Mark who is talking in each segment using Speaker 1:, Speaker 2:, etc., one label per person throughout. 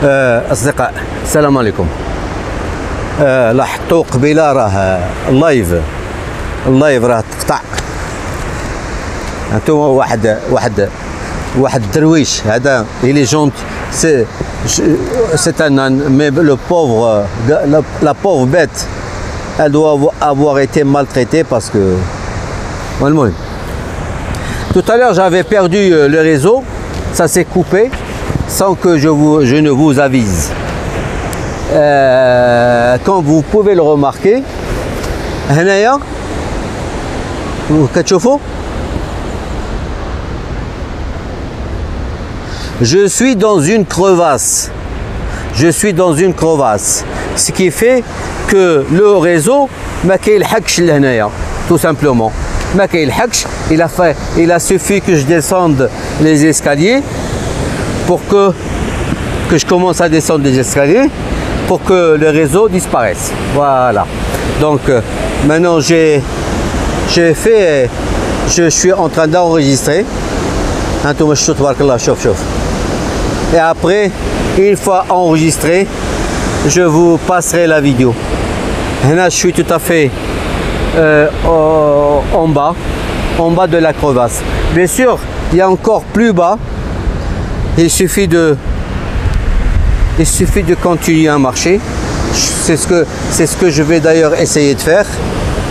Speaker 1: أصدقاء السلام عليكم. لاحظتوا قبيله راه اللايف راه تقطع. انتم واحد الدرويش هذا il est gentil, c'est un âne, mais la pauvre bête elle doit avoir été maltraitée parce que tout à l'heure j'avais perdu le réseau, ça s'est coupé sans que je ne vous avise. Comme vous pouvez le remarquer, هنايا كتشوفوا je suis dans une crevasse. Ce qui fait que le réseau ما كيلحقش لهنايا tout simplement. ما كيلحقش. Il a suffi que je descende les escaliers pour que je commence à descendre les escaliers pour que le réseau disparaisse. Voilà. Donc maintenant je suis en train d'enregistrer. Et après, une fois enregistré, je vous passerai la vidéo. Là, je suis tout à fait en bas de la crevasse. Bien sûr, il y a encore plus bas. Il suffit de continuer à marcher. C'est ce que je vais d'ailleurs essayer de faire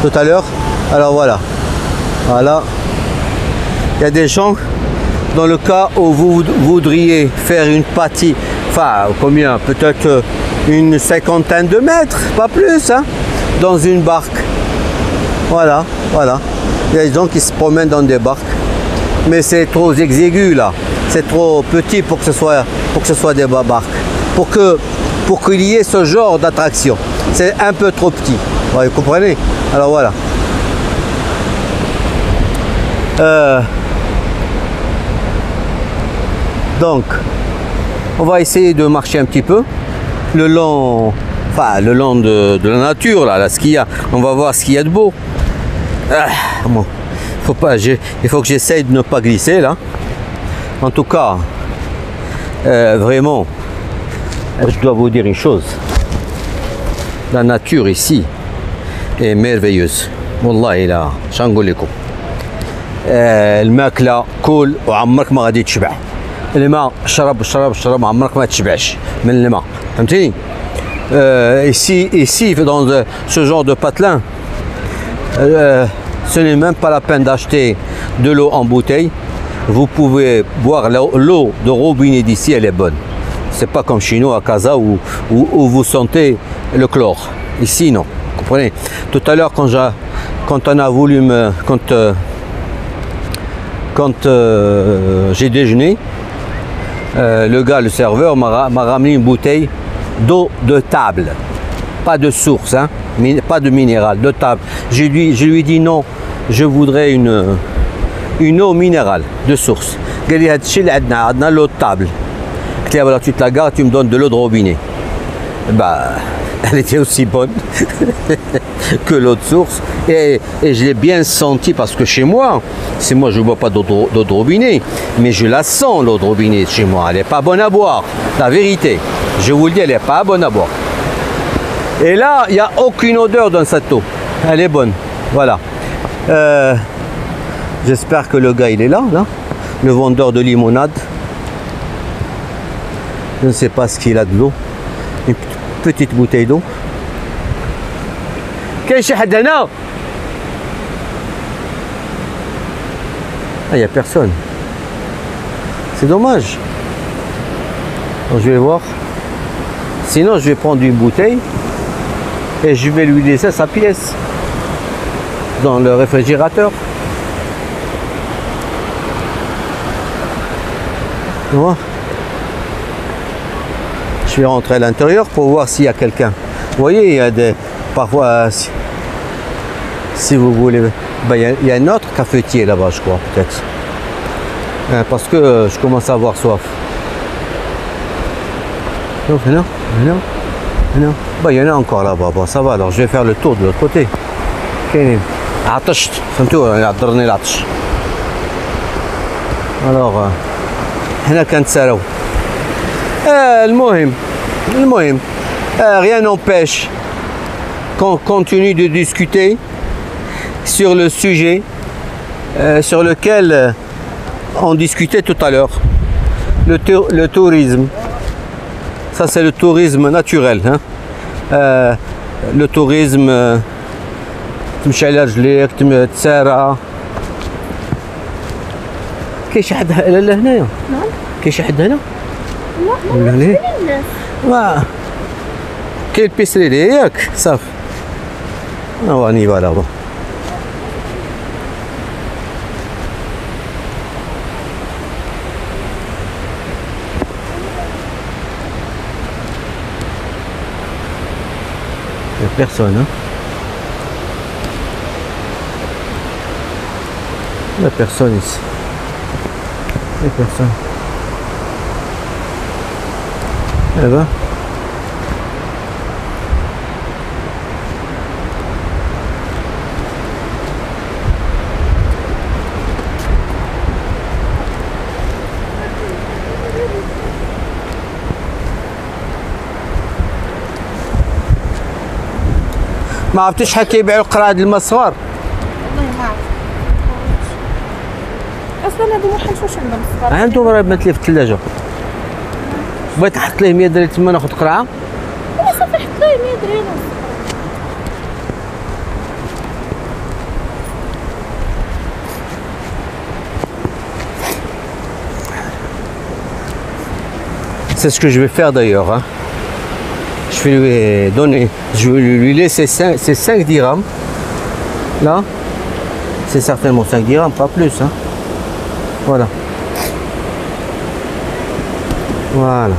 Speaker 1: tout à l'heure. Alors voilà. Il y a des gens, dans le cas où vous voudriez faire une partie, enfin combien, peut-être une cinquantaine de mètres, pas plus, hein, dans une barque. Voilà. Il y a des gens qui se promènent dans des barques, mais c'est trop exigu là. C'est trop petit pour que ce soit des barques. Pour qu'il y ait ce genre d'attraction. C'est un peu trop petit. Ouais, vous comprenez? Alors voilà. Donc, on va essayer de marcher un petit peu le long de la nature là, ce qu'il y a. On va voir ce qu'il y a de beau. Bon, il faut que j'essaye de ne pas glisser là. En tout cas, vraiment, je dois vous dire une chose. La nature ici est merveilleuse. والله لا شنو نقول لكم. الماكله كل وعمرك ما غادي تشبع. الماء شرب عمرك ما تشبعش من الماء. فهمتيني؟ Ici dans ce genre de patelin, ce n'est même pas la peine d'acheter de l'eau en bouteille. Vous pouvez boire l'eau de robinet d'ici, elle est bonne. C'est pas comme chez nous à Casa où vous sentez le chlore. Ici non. Vous comprenez? Tout à l'heure quand on a voulu quand j'ai déjeuné, le serveur m'a ramené une bouteille d'eau de table, pas de source, hein, pas de minéral, de table. Je lui ai dit non, je voudrais une eau minérale de source. قال لي هذا الشيء اللي عندنا l'eau de table. قلت له voilà, tu te la gardes, tu me donnes de l'eau de robinet. Bah, elle était aussi bonne que l'eau de source et je l'ai bien senti parce que chez moi, je ne bois pas d'eau de robinet, mais je la sens l'eau de robinet chez moi. Elle n'est pas bonne à boire, la vérité. Je vous le dis, elle n'est pas bonne à boire. Et là, il n'y a aucune odeur dans cette eau. Elle est bonne. Voilà. J'espère que le gars il est là, le vendeur de limonade. Je ne sais pas ce qu'il a de l'eau. Une petite bouteille d'eau. كاين شي حد هنا؟ Il n'y a personne. C'est dommage. Donc, je vais voir. Sinon, je vais prendre une bouteille et je vais lui laisser sa pièce dans le réfrigérateur. Voilà. Je vais rentrer à l'intérieur pour voir s'il y a quelqu'un. Vous voyez, il y a parfois, si vous voulez, il y a un autre cafetier là-bas, je crois, peut-être. Parce que je commence à avoir soif. Donc, non. Bah, il y en a encore là-bas. Bon, ça va, alors je vais faire le tour de l'autre côté. Alors, هنا كنتساراو المهم rien n'empêche qu'on continue de discuter sur le sujet sur lequel on discutait tout à l'heure, le tourisme. Ça c'est le tourisme naturel, hein. Le tourisme تمشي على رجليك تسارع. كاين شي حد لا هنايا؟ نعم كاين شي حد هنا؟ لا ولا ليه؟ الناس كاين البيسري ياك صافي راني فوالا il y a personne, hein. Il n'y a personne ici. Il n'y a personne. Eh ben. ما عرفتيش شحال كيبيعوا القرا هاد الماء الصغار؟
Speaker 2: والله ما عرفت. اصلا هادو ما حنشوفش عندهم الصغار.
Speaker 1: عندهم راه بنات لي في الثلاجه. بغيت نحط ليه 100 درهم تما ناخذ قرعه.
Speaker 2: لا صافي حط ليه 100 درهم.
Speaker 1: C'est ce que je vais faire d'ailleurs, hein. Je vais lui donner, je vais lui laisser ces 5 dirhams. Là, c'est certainement 5 dirhams, pas plus, hein. Voilà. Voilà.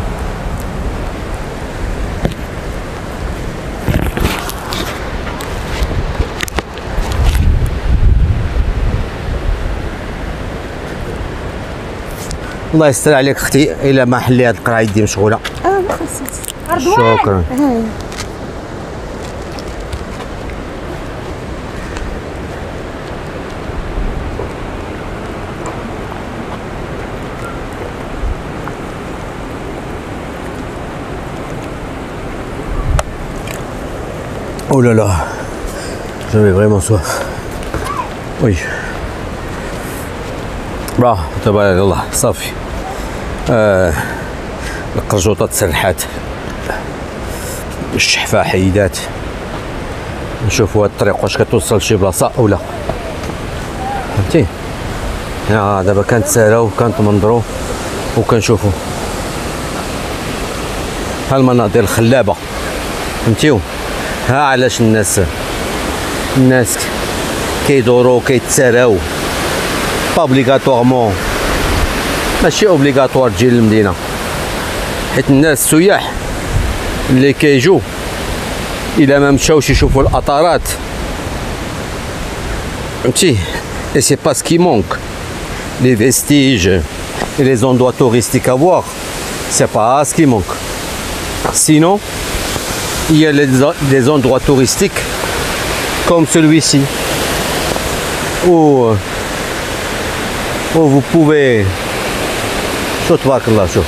Speaker 1: الله يستر عليك اختي الا ما حلي هاد القرعه يدي مشغوله.
Speaker 2: ما خصنيش.
Speaker 1: شكرا. Oh là là, j'avais vraiment soif. Oui. Bah, تبارك الله صافي. القرجوطة تسرحات، الشحفة حيدات. نشوفوا هاد الطريق واش كتوصل لشي بلاصة أو لا. فهمتي؟ دابا كنتساراو كنتمنظرو وكنشوفو ها المناظر الخلابة. فهمتيو؟ ها علاش الناس كيدورو كيتساراو با اوبليغاتوارمون، ماشي اوبليغاتوار تجي للمدينة، حيت الناس السياح اللي كيجوا إلا ما مشاوش يشوفوا الأطارات، فهمتي؟ et c'est pas ce qui manque, les vestiges et les endroits touristiques à voir, c'est pas ce qui manque. Sinon il y a des endroits touristiques comme celui-ci où vous pouvez شوف تبارك الله شوف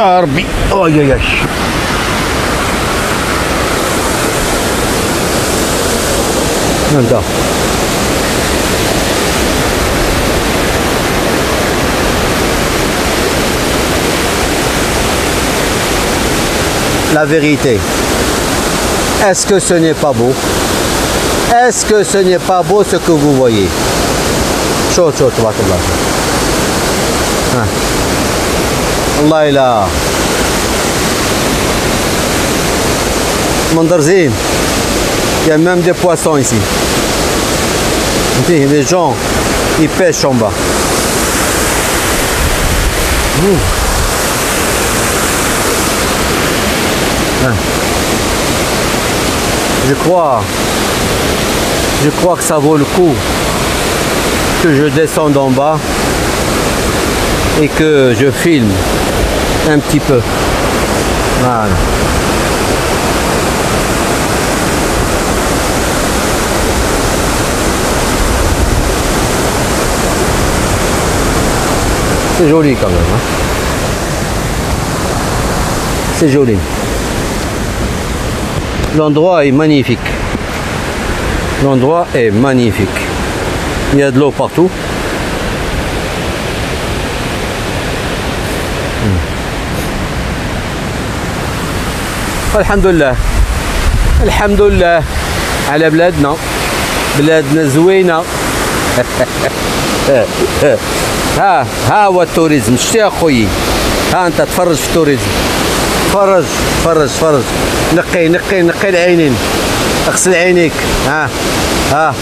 Speaker 1: يا ربي. اوي هذا la vérité, est-ce que ce n'est pas beau? Est-ce que ce n'est pas beau ce que vous voyez? شوف تبارك الله. والله لا منظر زين. Il y a même des poissons ici. Les gens, ils pêchent en bas. Je crois que ça vaut le coup que je descende en bas et que je filme un petit peu. Voilà. C'est joli quand même. Hein. C'est joli. L'endroit est magnifique. L'endroit est magnifique. Il y a de l'eau partout. Alhamdulillah. Alhamdulillah. على بلادنا زوينة. ها هو التوريزم. شتي اخويا؟ ها انت تفرج في التوريزم. فرج نقي العينين. اغسل عينيك. ها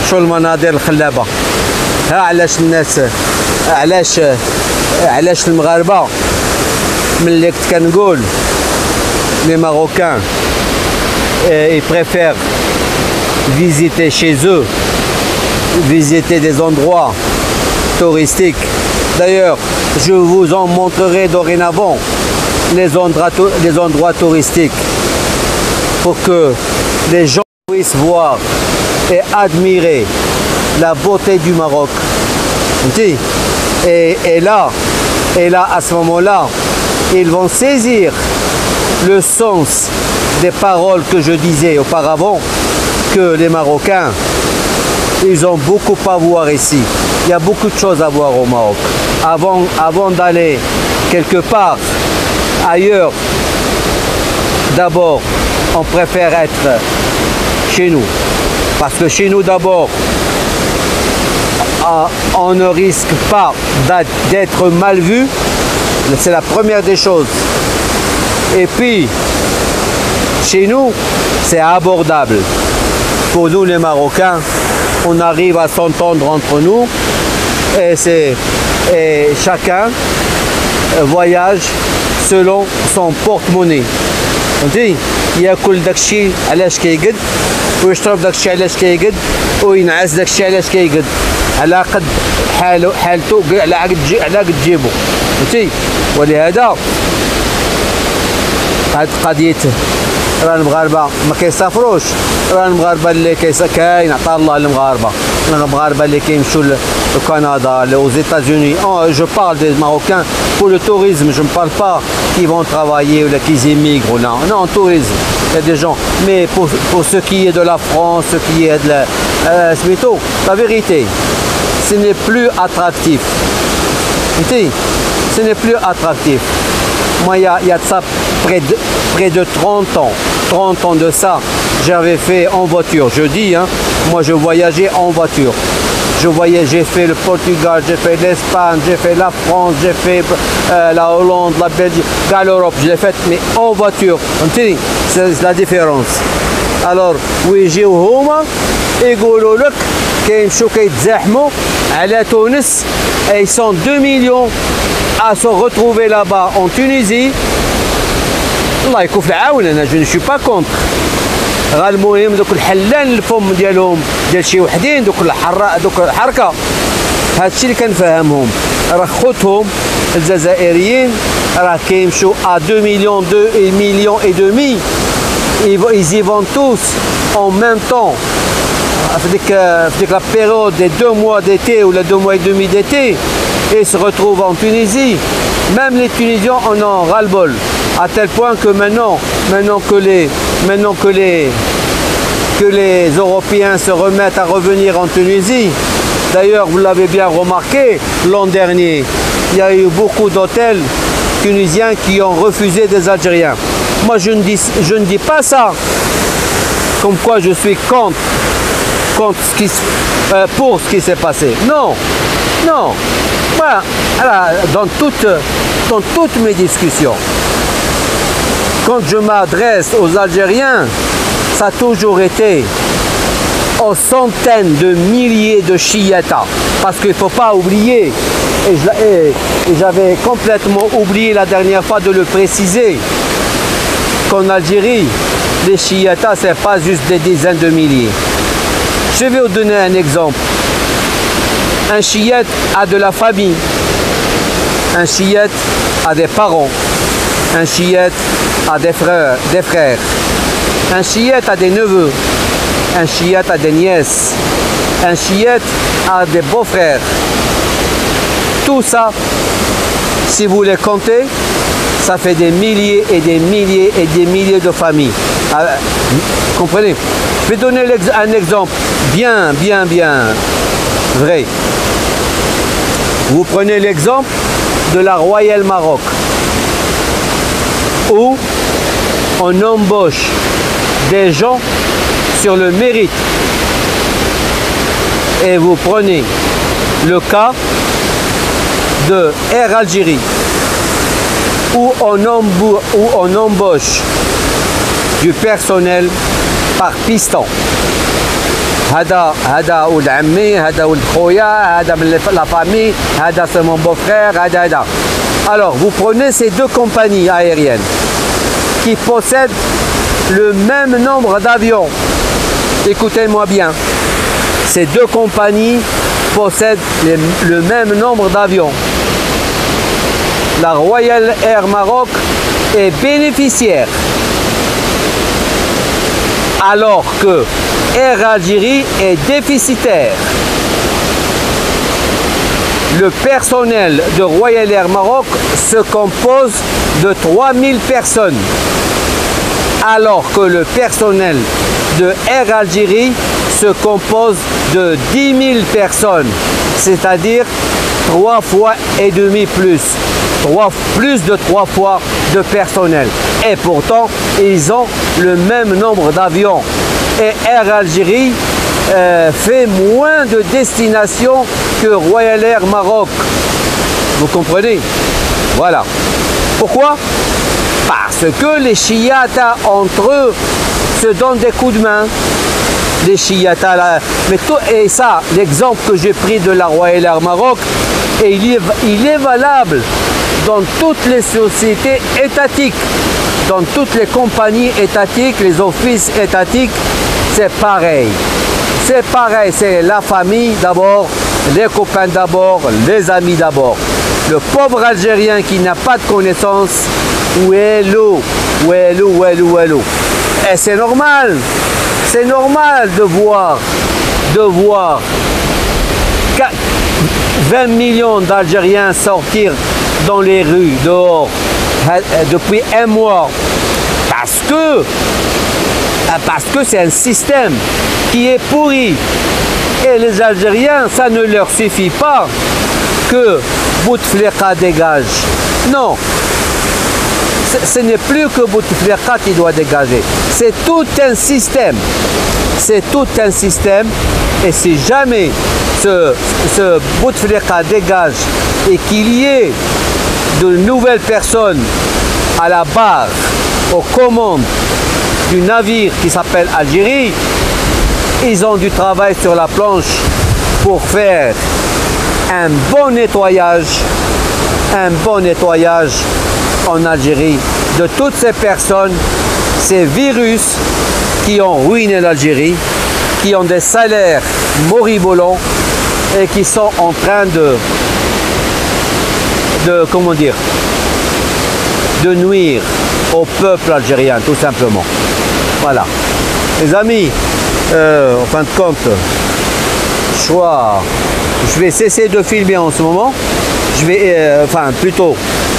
Speaker 1: شو المناظر الخلابة. ها علاش الناس علاش المغاربة ملي كنت كنقول les Marocains ils préfèrent visiter chez eux, visiter des endroits touristiques. D'ailleurs, je vous en montrerai dorénavant les endroits touristiques pour que les gens puissent voir et admirer la beauté du Maroc. Et là, à ce moment-là, ils vont saisir le sens des paroles que je disais auparavant, que les Marocains, ils ont beaucoup à voir ici. Il y a beaucoup de choses à voir au Maroc. Avant d'aller quelque part ailleurs, d'abord, on préfère être chez nous. Parce que chez nous, d'abord, on ne risque pas d'être mal vu. C'est la première des choses. Et puis, chez nous, c'est abordable. Pour nous, les Marocains, on arrive à s'entendre entre nous et chacun voyage selon son porte-monnaie. فهمتي ياكل داكشي علاش كيقد ويشرب داكشي علاش كيقد وينعس داكشي علاش كيقد على قد حالته على قد جيبو فهمتي. ولهذا هاد قضيه راه المغاربه ما كيسافروش، راه المغاربه اللي كاين عطا الله للمغاربه، المغاربه اللي كيمشيو لكندا aux États-Unis. Je parle des Marocains pour le tourisme, je ne parle pas qu'ils vont travailler ou qu'ils immigrent ou non, tourisme, il y a des gens. Mais pour ce qui est de la France, ce qui est de la vérité, ce n'est plus attractif. Ce n'est plus attractif. Moi, il y a de ça près de 30 ans de ça, j'avais fait en voiture. Je dis, hein, moi je voyageais en voiture. J'ai fait le Portugal, j'ai fait l'Espagne, j'ai fait la France, j'ai fait la Hollande, la Belgique, l'Europe, je l'ai fait, mais en voiture. C'est la différence. Alors, ويجيو هما يقولوا لك كيمشيو كيتزاحموا على تونس. Ils sont 2 millions à se retrouver là-bas en Tunisie. الله يكون في العاون. انا je ne suis pas contre. غا المهم دوك الحلان الفم ديالهم ديال شي وحدين دوك الحركه هادشي اللي كنفهمهم. راه خوتهم الجزائريين راه كيمشيو à 2 millions et demi. Ils y vont tous en même temps. في ديك la période des 2 mois d'été ou les 2 mois et demi d'été, et se retrouvent en Tunisie. Même les Tunisiens en ont ras-le-bol, à tel point que maintenant que les Européens se remettent à revenir en Tunisie. D'ailleurs, vous l'avez bien remarqué, l'an dernier, il y a eu beaucoup d'hôtels tunisiens qui ont refusé des Algériens. Moi, je ne dis pas ça comme quoi je suis contre pour ce qui s'est passé. Non. Moi, dans toutes mes discussions, quand je m'adresse aux Algériens, ça a toujours été aux centaines de milliers de chiitas. Parce qu'il ne faut pas oublier, et j'avais complètement oublié la dernière fois de le préciser, qu'en Algérie, les chiitas, ce n'est pas juste des dizaines de milliers. Je vais vous donner un exemple. Un chiite a de la famille. Un chiite a des parents. Un chiite a des frères. Un chiite a des neveux. Un chiite a des nièces. Un chiite a des beaux-frères. Tout ça, si vous les comptez, ça fait des milliers et des milliers et des milliers de familles. Comprenez? Je vais donner un exemple bien vrai. Vous prenez l'exemple de la Royal Maroc, où on embauche des gens sur le mérite. Et vous prenez le cas de Air Algérie, où on embauche du personnel par piston. هذا ولد عمي, هذا ولد خويا, هذا من la famille, هذا c'est mon beau-frère, هذا. Alors vous prenez ces deux compagnies aériennes qui possèdent le même nombre d'avions. Écoutez-moi bien, ces deux compagnies possèdent le même nombre d'avions. La Royal Air Maroc est bénéficiaire, alors que Air Algérie est déficitaire. Le personnel de Royal Air Maroc se compose de 3000 personnes, alors que le personnel de Air Algérie se compose de 10 000 personnes, c'est-à-dire 3 fois et demi plus. Plus de 3 fois de personnel. Et pourtant, ils ont le même nombre d'avions. Et Air Algérie fait moins de destinations que Royal Air Maroc. Vous comprenez? Voilà. Pourquoi? Parce que les chiitas entre eux se donnent des coups de main. Les chiitas là. Mais tout, et ça, l'exemple que j'ai pris de la Royal Air Maroc, et il est valable dans toutes les sociétés étatiques, dans toutes les compagnies étatiques, les offices étatiques, c'est pareil. C'est pareil, c'est la famille d'abord, les copains d'abord, les amis d'abord. Le pauvre Algérien qui n'a pas de connaissances, où est l'eau? Où est l'eau? Où est l'eau? Où est l'eau? Et c'est normal de voir 20 millions d'Algériens sortir dans les rues, dehors, depuis un mois, parce que c'est un système qui est pourri. Et les Algériens, ça ne leur suffit pas que Bouteflika dégage. Non, ce n'est plus que Bouteflika qui doit dégager. C'est tout un système. C'est tout un système. Et si jamais ce Bouteflika dégage et qu'il y ait de nouvelles personnes à la barre, aux commandes du navire qui s'appelle Algérie, ils ont du travail sur la planche pour faire un bon nettoyage en Algérie de toutes ces personnes, ces virus qui ont ruiné l'Algérie, qui ont des salaires moribondants et qui sont en train de comment dire, de nuire au peuple algérien, tout simplement. Voilà. Les amis, en fin de compte, je vais cesser de filmer en ce moment. Je vais,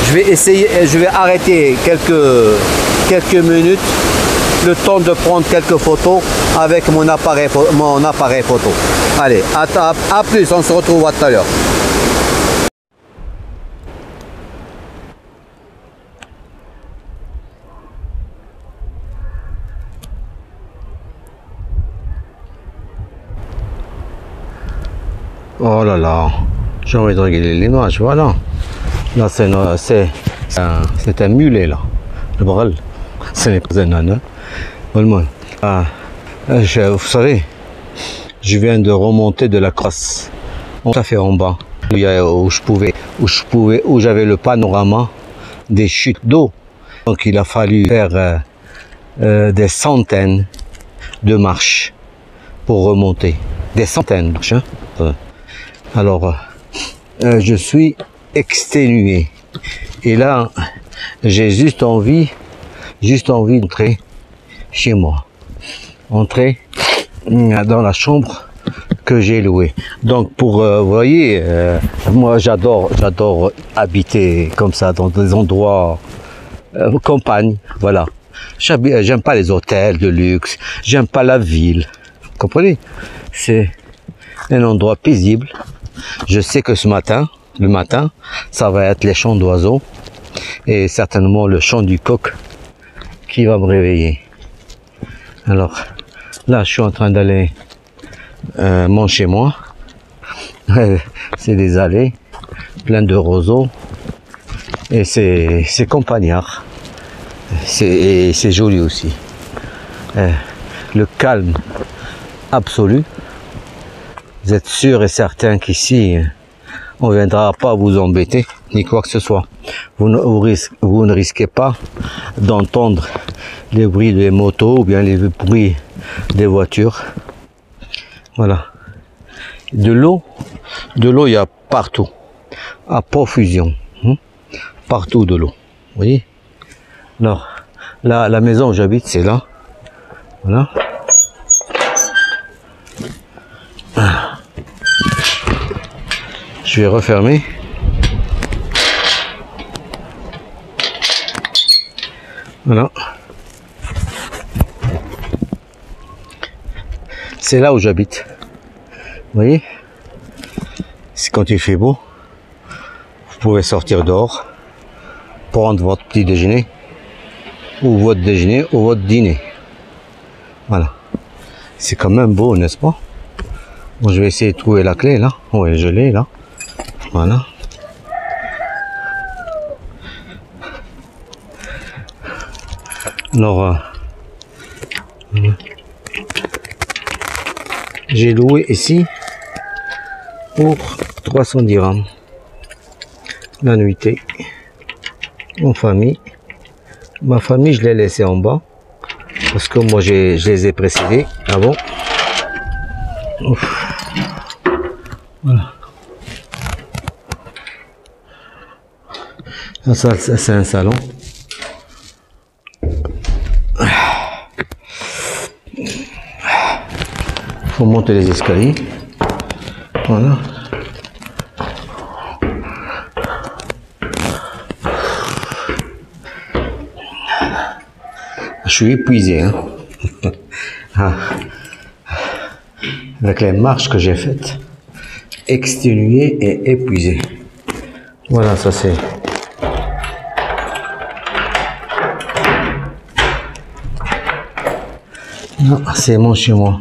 Speaker 1: je vais essayer, je vais arrêter quelques minutes, le temps de prendre quelques photos avec mon appareil photo. Allez, à plus, on se retrouve à tout à l'heure. Oh là là. J'ai envie de regarder l'image, voilà. Là, c'est un mulet, là. Le bral. Ce n'est pas un âne. Vraiment. Vous savez, je viens de remonter de la crasse. Tout à fait en bas. Où j'avais le panorama des chutes d'eau. Donc, il a fallu faire des centaines de marches pour remonter. Des centaines de marches. Hein. Alors, je suis exténué. Et là, j'ai juste envie d'entrer chez moi. Entrer dans la chambre que j'ai louée. Donc, vous voyez, moi, j'adore habiter comme ça, dans des endroits campagne, voilà. J'aime pas les hôtels de luxe, j'aime pas la ville. Vous comprenez? C'est un endroit paisible. Je sais que le matin, ça va être les chants d'oiseaux et certainement le chant du coq qui va me réveiller. Alors, là, je suis en train d'aller chez moi. C'est des allées, plein de roseaux et c'est campagnard. C'est joli aussi. Le calme absolu. Vous êtes sûr et certain qu'ici, on ne viendra pas vous embêter, ni quoi que ce soit. Vous ne risquez pas d'entendre les bruits des motos ou bien les bruits des voitures. Voilà. De l'eau, il y a partout, à profusion. Partout de l'eau. Vous voyez? Alors, la maison où j'habite, c'est là. Voilà. Je vais refermer. Voilà. C'est là où j'habite. Vous voyez? C'est quand il fait beau. Vous pouvez sortir dehors, prendre votre petit déjeuner, ou votre déjeuner, ou votre dîner. Voilà. C'est quand même beau, n'est-ce pas? Bon, je vais essayer de trouver la clé, là. Oui, je l'ai, là. Voilà. Alors, j'ai loué ici pour 310 dirhams la nuitée en famille. Ma famille, je l'ai laissée en bas parce que moi, je les ai précédés avant. Ouf. Voilà. Ça, c'est un salon. Faut monter les escaliers. Voilà. Je suis épuisé, hein. Avec les marches que j'ai faites, exténué et épuisé. Voilà, ça c'est. C'est mon chez moi.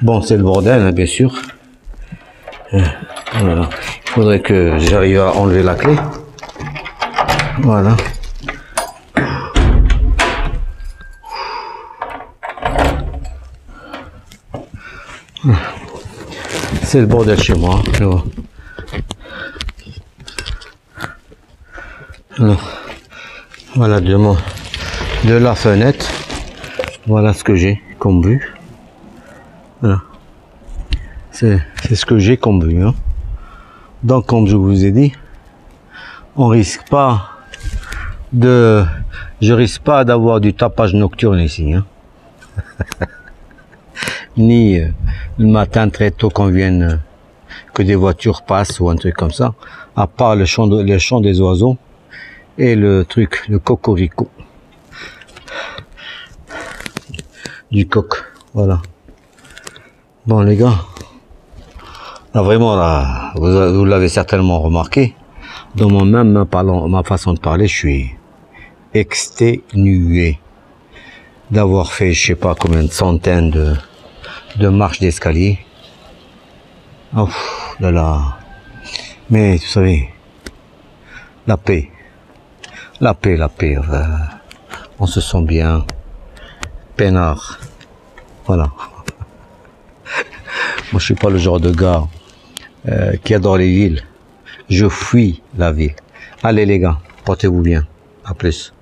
Speaker 1: Bon, c'est le bordel, hein, bien sûr. Voilà. Il faudrait que j'arrive à enlever la clé. Voilà. C'est le bordel chez moi. Alors, voilà de la fenêtre. Voilà ce que j'ai comme vue. Voilà. C'est ce que j'ai comme vue. Hein. Donc, comme je vous ai dit, on risque pas je risque pas d'avoir du tapage nocturne ici. Hein. Ni le matin très tôt qu'on vienne, que des voitures passent ou un truc comme ça. À part le chant des oiseaux et le cocorico. Du coq, voilà. Bon les gars, là vraiment là, vous l'avez certainement remarqué, dans ma façon de parler, je suis exténué d'avoir fait je sais pas combien de centaines de marches d'escalier. Oh là là, Mais vous savez, la paix, on se sent bien, peinard, voilà. Moi je suis pas le genre de gars qui adore les villes, je fuis la ville. Allez les gars, portez-vous bien, à plus.